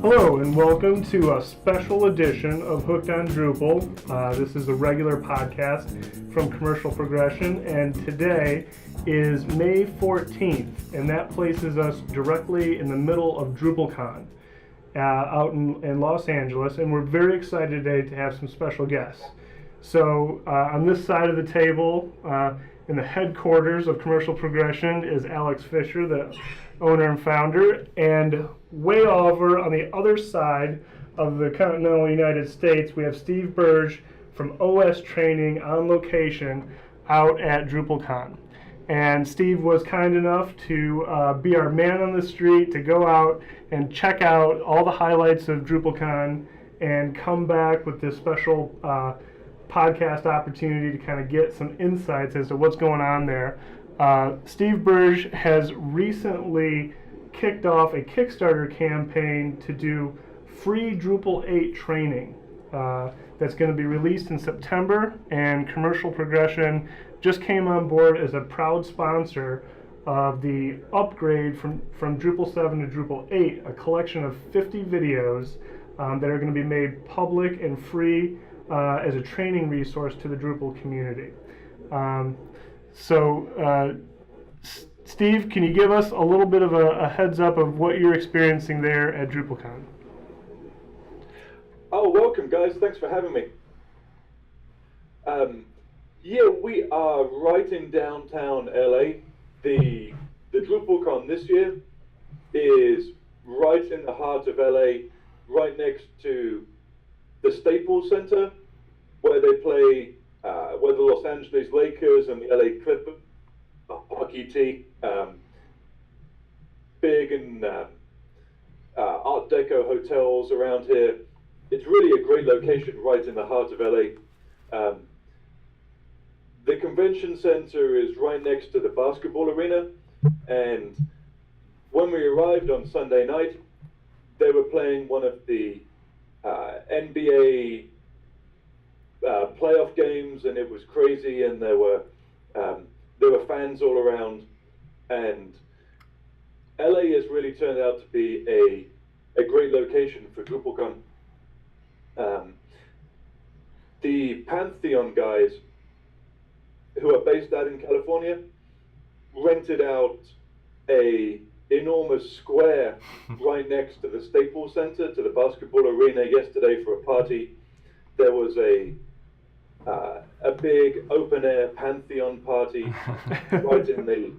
Hello and welcome to a special edition of Hooked on Drupal. This is a regular podcast from Commercial Progression, and today is May 14th, and that places us directly in the middle of Drupalcon out in Los Angeles, and we're very excited today to have some special guests. So on this side of the table, in the headquarters of Commercial Progression, is Alex Fisher, the owner and founder, and way over on the other side of the continental United States, we have Steve Burge from Ostraining on location out at Drupalcon. And Steve was kind enough to be our man on the street to go out and check out all the highlights of Drupalcon and come back with this special podcast opportunity to kind of get some insights as to what's going on there. Steve Burge has recently kicked off a Kickstarter campaign to do free Drupal 8 training that's going to be released in September, and Commercial Progression just came on board as a proud sponsor of the upgrade from Drupal 7 to Drupal 8, a collection of 50 videos that are going to be made public and free as a training resource to the Drupal community. Steve, can you give us a little bit of a heads up of what you're experiencing there at DrupalCon? Oh, welcome guys, thanks for having me. We are right in downtown LA. The DrupalCon this year is right in the heart of LA, right next to the Staples Center, where they play, where the Los Angeles Lakers and the LA Clippers, hockey team, big and Art Deco hotels around here. It's really a great location right in the heart of LA. The convention center is right next to the basketball arena, and when we arrived on Sunday night, they were playing one of the NBA playoff games, and it was crazy, and there were fans all around, and LA has really turned out to be a great location for DrupalCon. The Pantheon guys, who are based out in California, rented out a enormous square right next to the Staples Center, to the basketball arena yesterday for a party. There was a big open-air Pantheon party right in the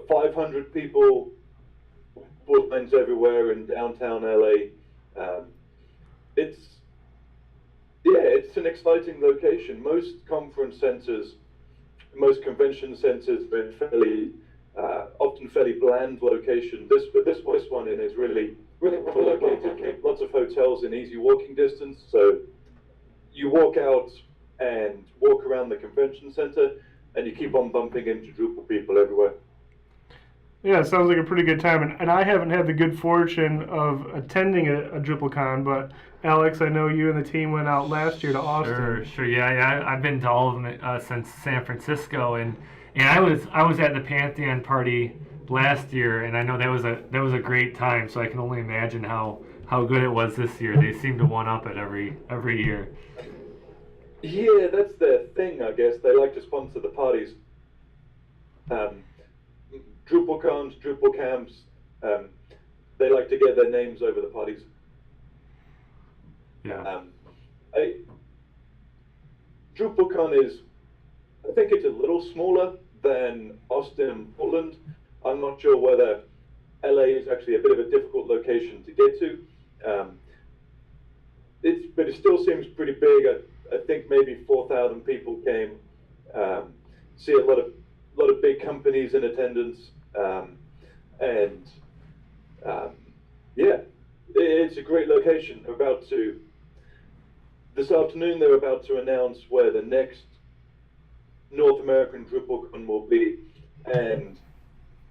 500 people, lines everywhere in downtown LA. It's an exciting location. Most conference centers, most convention centers are in often fairly bland location. This one is really well located. Lots of hotels in easy walking distance. So you walk out and walk around the convention center, and you keep on bumping into Drupal people everywhere. Yeah, it sounds like a pretty good time. And I haven't had the good fortune of attending a DrupalCon, but Alex, I know you and the team went out last year to Austin. Sure. Yeah. I've been to all of them since San Francisco, and I was at the Pantheon party last year, and I know that was a great time. So I can only imagine how good it was this year. They seem to one up it every year. Yeah, that's their thing, I guess. They like to sponsor the parties. DrupalCons, Drupal camps, they like to get their names over the parties. Yeah. DrupalCon is, I think it's a little smaller than Austin and Portland. I'm not sure whether LA is actually a bit of a difficult location to get to. But it still seems pretty big. I think maybe 4,000 people came. See a lot of big companies in attendance, it's a great location. This afternoon they're about to announce where the next North American DrupalCon will be, and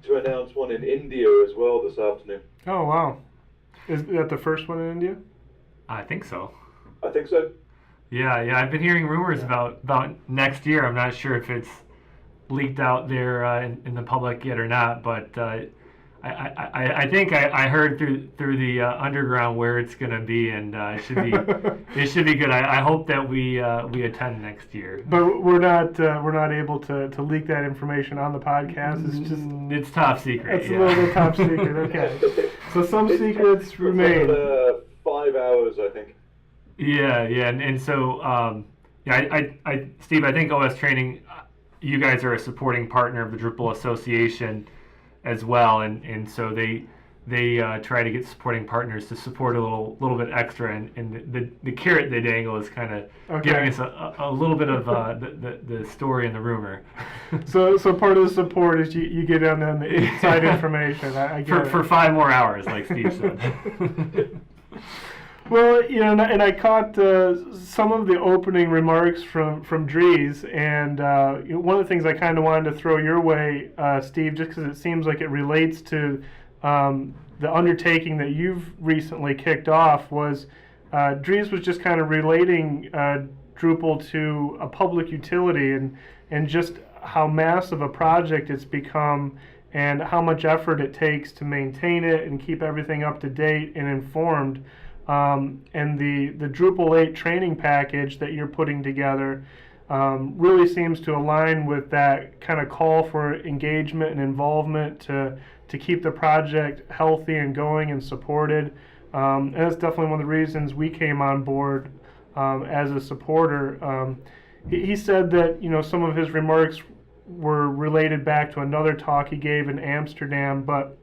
to announce one in India as well this afternoon. Oh wow. Is that the first one in India? I think so. I think so. Yeah. I've been hearing rumors about next year. I'm not sure if it's leaked out there in the public yet or not, but I think I heard through the underground where it's going to be, and it should be good. I hope that we attend next year. But we're not able to leak that information on the podcast. It's top secret. It's a little bit top secret. Okay. So some secrets remain. 5 hours, I think. Yeah, and so Steve, I think Ostraining, you guys are a supporting partner of the Drupal Association as well, and so they try to get supporting partners to support a little bit extra, and the carrot they dangle is kind of giving us a little bit of the story and the rumor. So part of the support is you get on the inside information. I get for 5 more hours, like Steve said. Well, and I caught some of the opening remarks from Dries, and one of the things I kind of wanted to throw your way, Steve, just because it seems like it relates to the undertaking that you've recently kicked off, was Dries was just kind of relating Drupal to a public utility and just how massive a project it's become and how much effort it takes to maintain it and keep everything up to date and informed. And the Drupal 8 training package that you're putting together really seems to align with that kind of call for engagement and involvement to keep the project healthy and going and supported. And that's definitely one of the reasons we came on board as a supporter. He said that some of his remarks were related back to another talk he gave in Amsterdam, but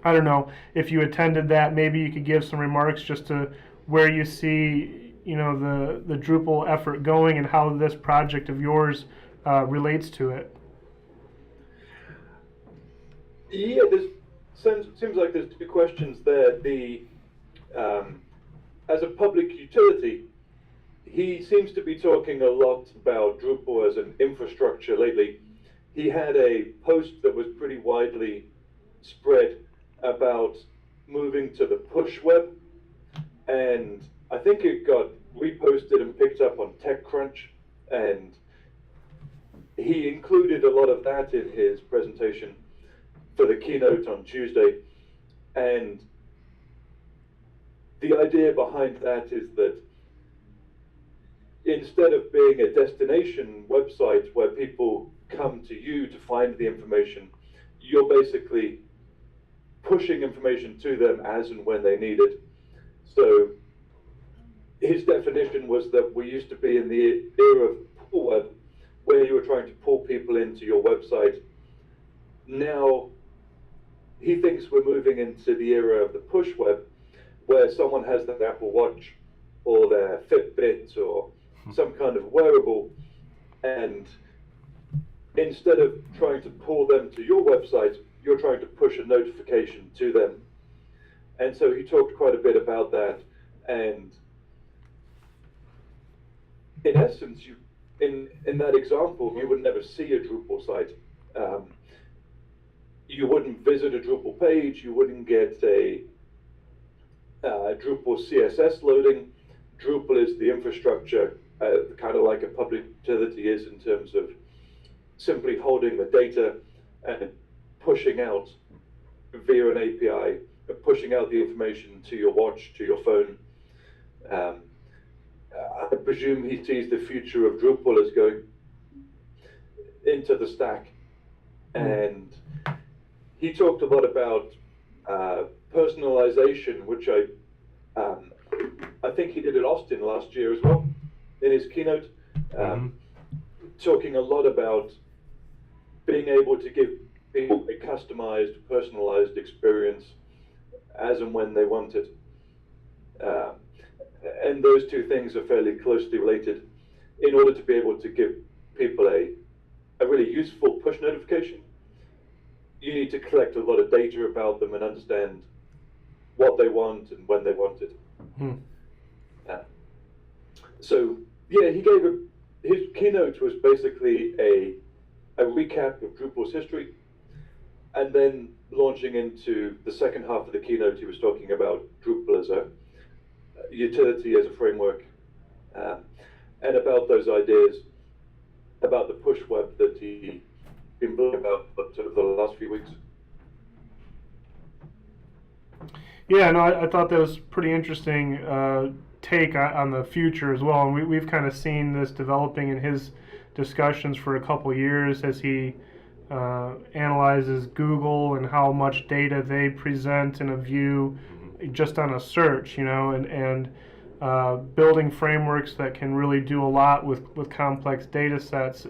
I don't know if you attended that. Maybe you could give some remarks just to where you see, the Drupal effort going and how this project of yours relates to it. Yeah, seems like there's 2 questions there. As a public utility, he seems to be talking a lot about Drupal as an infrastructure lately. He had a post that was pretty widely spread about moving to the push web, and I think it got reposted and picked up on TechCrunch, and he included a lot of that in his presentation for the keynote on Tuesday. And the idea behind that is that instead of being a destination website where people come to you to find the information, you're basically pushing information to them as and when they need it. So his definition was that we used to be in the era of pull web, where you were trying to pull people into your website. Now he thinks we're moving into the era of the push web, where someone has their Apple Watch or their Fitbit or some kind of wearable, and instead of trying to pull them to your website, you're trying to push a notification to them. And so he talked quite a bit about that. And in essence, in that example, you would never see a Drupal site. You wouldn't visit a Drupal page. You wouldn't get a Drupal CSS loading. Drupal is the infrastructure, kind of like a public utility is in terms of simply holding the data and pushing out via an API, pushing out the information to your watch, to your phone. I presume he sees the future of Drupal as going into the stack. And he talked a lot about personalization, which I think he did at Austin last year as well, in his keynote, talking a lot about being able to give people a customized, personalized experience as and when they want it. And those 2 things are fairly closely related. In order to be able to give people a really useful push notification, you need to collect a lot of data about them and understand what they want and when they want it. So yeah, his keynote was basically a recap of Drupal's history, and then launching into the second half of the keynote, he was talking about Drupal as a utility, as a framework, and about those ideas about the push web that he's been building about over the last few weeks. Yeah, no, I thought that was pretty interesting take on the future as well. And we've kind of seen this developing in his discussions for a couple years as he analyzes Google and how much data they present in a view just on a search, and building frameworks that can really do a lot with complex data sets.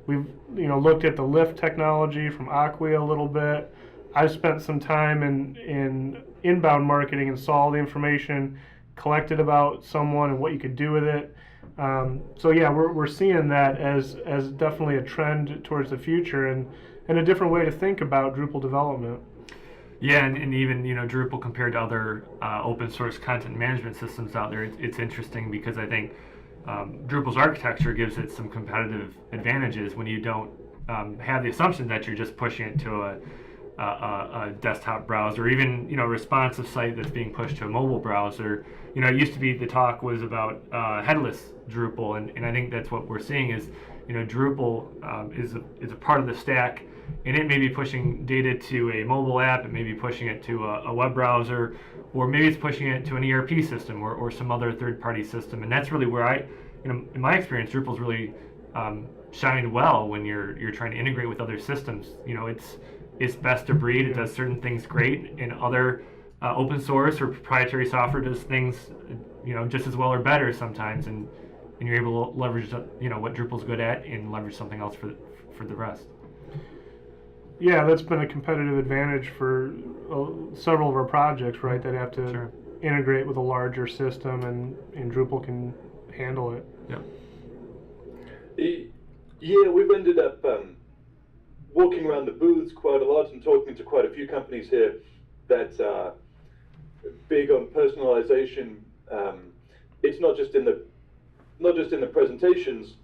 We've looked at the Lift technology from Acquia a little bit. I've spent some time in inbound marketing and saw all the information collected about someone and what you could do with it. So yeah, we're seeing that as definitely a trend towards the future and a different way to think about Drupal development. Yeah, and even Drupal compared to other open source content management systems out there, it's interesting because I think Drupal's architecture gives it some competitive advantages when you don't have the assumption that you're just pushing it to a desktop browser, or even a responsive site that's being pushed to a mobile browser. It used to be the talk was about headless Drupal, and I think that's what we're seeing is Drupal is a part of the stack, and it may be pushing data to a mobile app, it may be pushing it to a web browser, or maybe it's pushing it to an ERP system or some other third-party system. And that's really where in my experience, Drupal's really shined well when you're trying to integrate with other systems. It's best of breed. It does certain things great, and other open source or proprietary software does things just as well or better sometimes, and you're able to leverage what Drupal's good at and leverage something else for the rest. Yeah, that's been a competitive advantage for several of our projects, right? That have to Sure. integrate with a larger system, and Drupal can handle it. Yep. Yeah, we've ended up walking around the booths quite a lot and talking to quite a few companies here that are big on personalization. It's not just in the presentations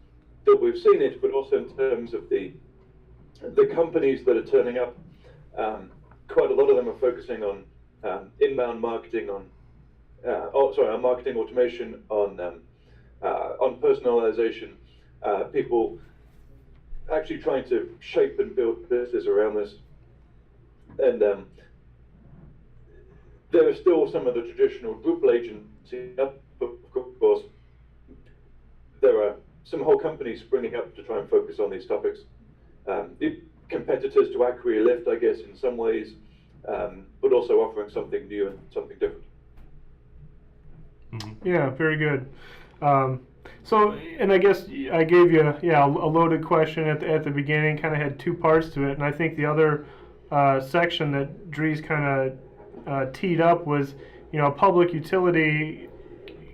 that we've seen it, but also in terms of the companies that are turning up. Quite a lot of them are focusing on inbound marketing, on marketing automation, on personalization. People actually trying to shape and build businesses around this. And there are still some of the traditional Drupal agencies up, but of course, there are some whole companies springing up to try and focus on these topics. Competitors to Acquia Lift, I guess, in some ways, but also offering something new and something different. Mm-hmm. Yeah, very good. So, and I guess I gave you a loaded question at the beginning, kind of had two parts to it, and I think the other section that Dries kind of teed up was, a public utility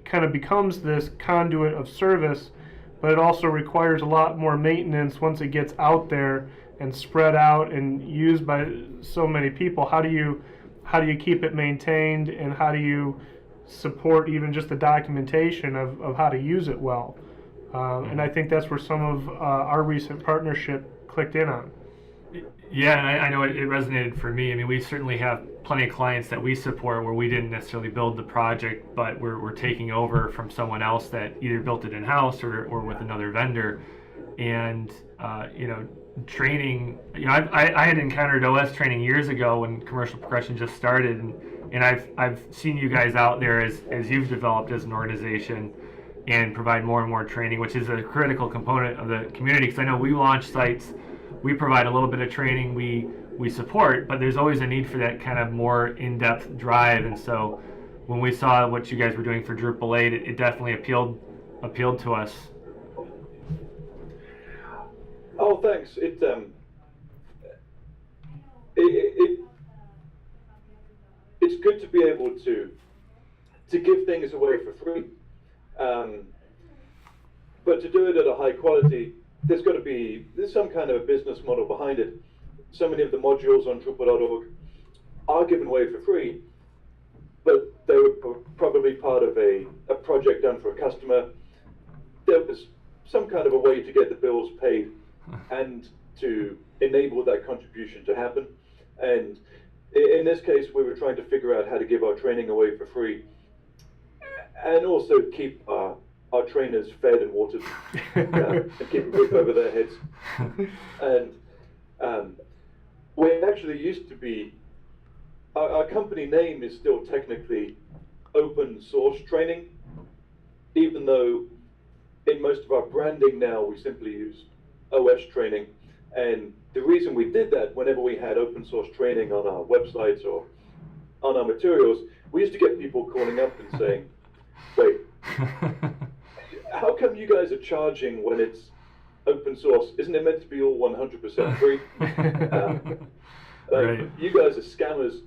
kind of becomes this conduit of service, but it also requires a lot more maintenance once it gets out there and spread out and used by so many people. How do you keep it maintained, and how do you support even just the documentation of how to use it well? And I think that's where some of our recent partnership clicked in on. Yeah, and I know it resonated for me. I mean, we certainly have plenty of clients that we support where we didn't necessarily build the project, but we're taking over from someone else that either built it in-house or with another vendor. And training, I had encountered OS training years ago when commercial progression just started, and I've seen you guys out there as you've developed as an organization and provide more and more training, which is a critical component of the community. Because I know we launch sites, we provide a little bit of training, we support, but there's always a need for that kind of more in-depth drive. And so when we saw what you guys were doing for Drupal 8, it definitely appealed to us. Oh, thanks. It's good to be able to give things away for free, but to do it at a high quality, there's some kind of a business model behind it. So many of the modules on Drupal.org are given away for free, but they were probably part of a project done for a customer. There was some kind of a way to get the bills paid and to enable that contribution to happen. And in this case, we were trying to figure out how to give our training away for free and also keep our trainers fed and watered and keep a roof over their heads. And we actually used to be our company name is still technically Open Source Training, even though in most of our branding now we simply use OS Training. And the reason we did that, whenever we had open source training on our websites or on our materials, we used to get people calling up and saying, wait, how come you guys are charging when it's open source? Isn't it meant to be all 100% free? Right. You guys are scammers.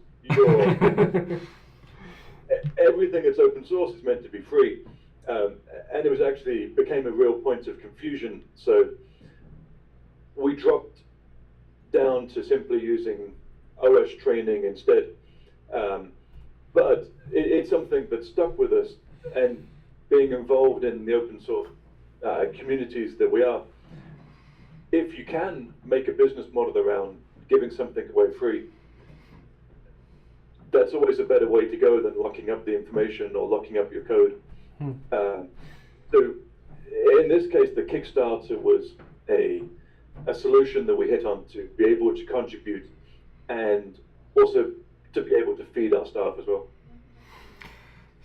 Everything that's open source is meant to be free. And it was actually became a real point of confusion. So we dropped down to simply using OS Training instead. But it's something that stuck with us, and being involved in the open source communities that we are, if you can make a business model around giving something away free, that's always a better way to go than locking up the information or locking up your code. So in this case, the Kickstarter was a solution that we hit on to be able to contribute and also to be able to feed our staff as well.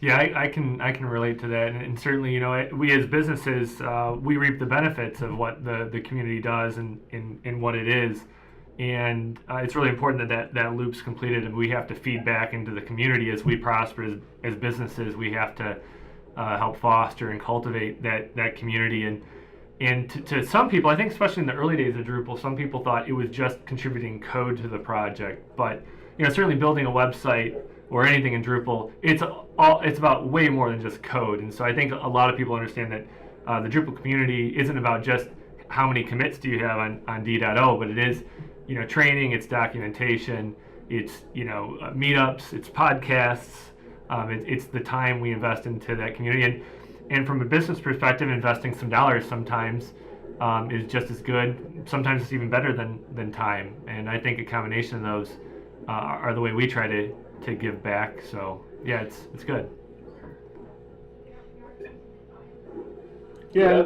Yeah, I can relate to that, and certainly, you know, we as businesses, we reap the benefits of what the community does and what it is, and it's really important that loop's completed, and we have to feed back into the community as we prosper as businesses. We have to help foster and cultivate that community, and to some people, I think especially in the early days of Drupal, some people thought it was just contributing code to the project, but you know, certainly building a website or anything in Drupal, it's about way more than just code. And so I think a lot of people understand that the Drupal community isn't about just how many commits do you have on D.O, but it is, you know, training, it's documentation, it's, you know, meetups, it's podcasts, it's the time we invest into that community. And from a business perspective, investing some dollars sometimes is just as good. Sometimes it's even better than time. And I think a combination of those are the way we try to give back. So yeah, it's good. Yeah.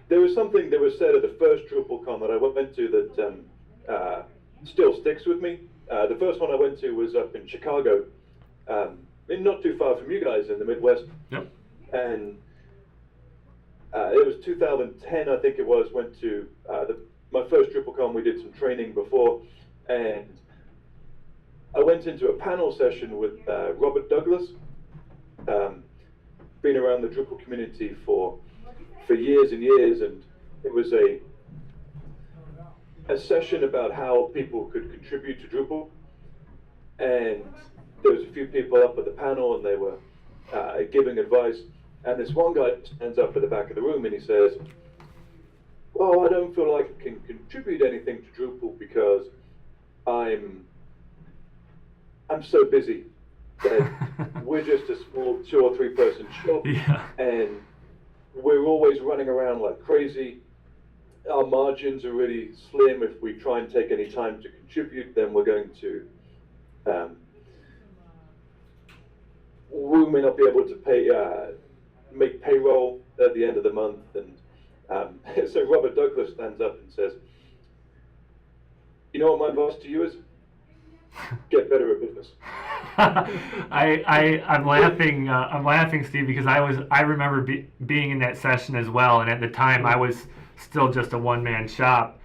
There was something that was said at the first Drupalcon that I went to that still sticks with me. The first one I went to was up in Chicago, not too far from you guys in the Midwest. Yep. And it was 2010, I think it was. Went to my first Drupalcon. We did some training before, and I went into a panel session with Robert Douglas. Been around the Drupal community for years and years, and it was a session about how people could contribute to Drupal. And there was a few people up at the panel, and they were giving advice. And this one guy stands up at the back of the room and he says, "Well, I don't feel like I can contribute anything to Drupal because I'm so busy. That we're just a small 2 or 3 person shop, Yeah. and we're always running around like crazy. Our margins are really slim. If we try and take any time to contribute, then we're going to we may not be able to pay make payroll at the end of the month." And so Robert Douglas stands up and says, "You know what my advice to you is? Get better at business." I'm laughing, Steve, because I remember being in that session as well, and at the time I was still just a one-man shop,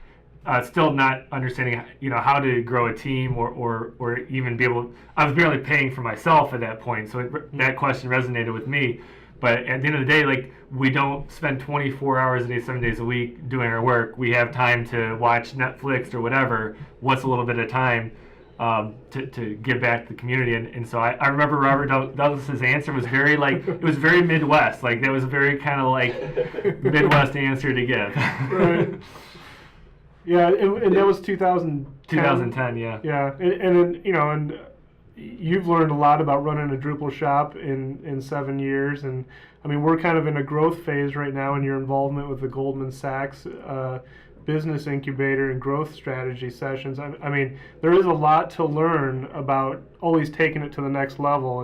still not understanding, you know, how to grow a team or even be able. I was barely paying for myself at that point, so that question resonated with me. But at the end of the day, like, we don't spend 24 hours a day, 7 days a week doing our work. We have time to watch Netflix or whatever. What's a little bit of time to give back to the community? And so I remember Robert Douglas's answer was very, like, it was very Midwest. Like, that was a very kind of like Midwest answer to give. Right. Yeah, and that was 2010. 2010, yeah. Yeah, and you know, and you've learned a lot about running a Drupal shop in 7 years, and I mean, we're kind of in a growth phase right now in your involvement with the Goldman Sachs business incubator and growth strategy sessions. I mean, there is a lot to learn about always taking it to the next level,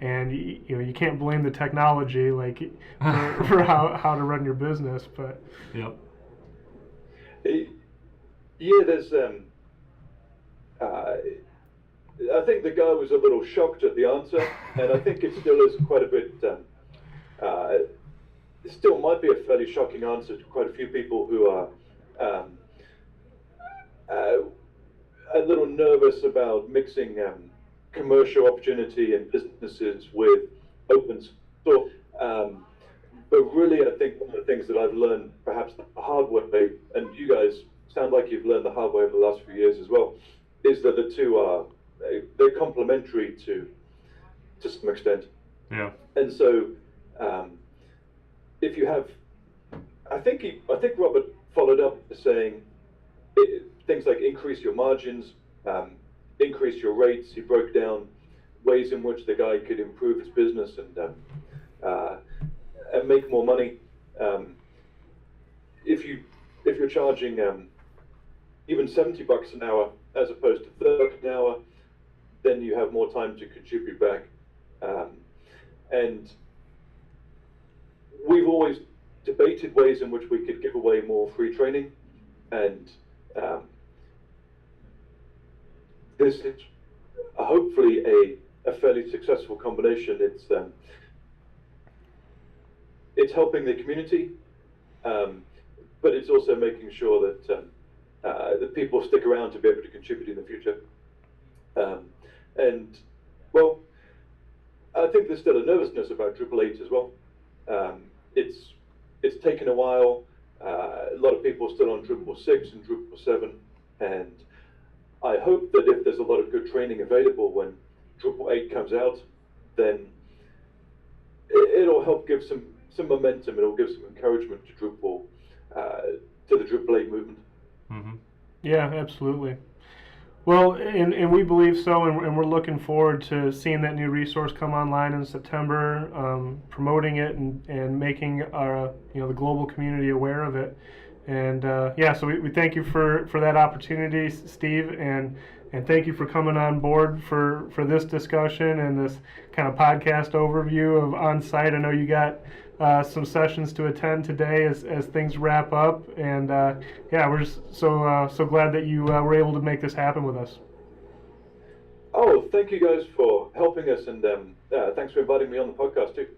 and you know, you can't blame the technology like for how to run your business, but Yep. Yeah, there's I think the guy was a little shocked at the answer, and I think it still is quite a bit. It still might be a fairly shocking answer to quite a few people who are a little nervous about mixing commercial opportunity and businesses with open source. But really, I think one of the things that I've learned, perhaps the hard way, and you guys sound like you've learned the hard way over the last few years as well, is that the two are they're complementary to some extent. Yeah. And so, if you have, I think Robert followed up saying things like increase your margins, increase your rates. He broke down ways in which the guy could improve his business and make more money. If you're charging even $70 an hour as opposed to $30 an hour, then you have more time to contribute back. And we've always debated ways in which we could give away more free training, and this is hopefully a fairly successful combination. It's helping the community, but it's also making sure that that people stick around to be able to contribute in the future. And well, I think there's still a nervousness about Drupal 8 as well. It's taken a while. A lot of people are still on Drupal 6 and Drupal 7, and I hope that if there's a lot of good training available when Drupal 8 comes out, then it'll help give some momentum. It'll give some encouragement to Drupal, to the Drupal 8 movement. Mm-hmm. Yeah, absolutely. Well, and we believe so, and we're looking forward to seeing that new resource come online in September, promoting it and making our the global community aware of it. And so we thank you for that opportunity, Steve, and thank you for coming on board for this discussion and this kind of podcast overview of On-Site. I know you got some sessions to attend today as things wrap up, and we're just so glad that you were able to make this happen with us. Oh, thank you guys for helping us, and thanks for inviting me on the podcast too.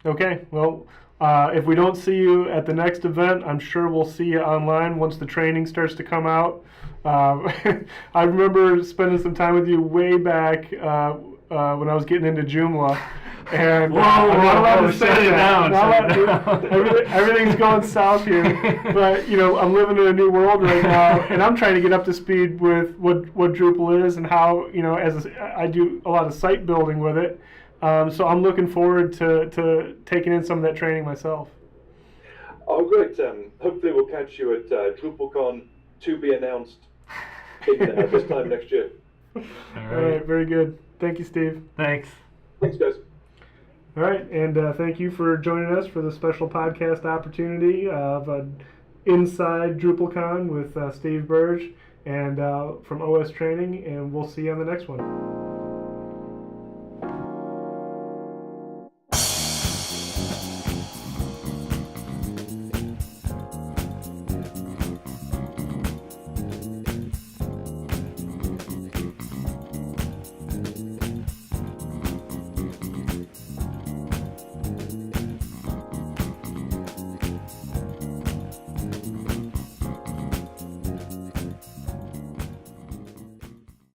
Okay, well, if we don't see you at the next event, I'm sure we'll see you online once the training starts to come out. I remember spending some time with you way back when I was getting into Joomla. And I'm not allowed to say that. Everything's going south here, but I'm living in a new world right now, and I'm trying to get up to speed with what Drupal is and how I do a lot of site building with it. So I'm looking forward to taking in some of that training myself. Oh, great! Hopefully we'll catch you at Drupalcon, to be announced in, this time next year. All right, very good. Thank you, Steve. Thanks. Thanks, guys. All right, and thank you for joining us for the special podcast opportunity of Inside Drupalcon with Steve Burge and from Ostraining, and we'll see you on the next one.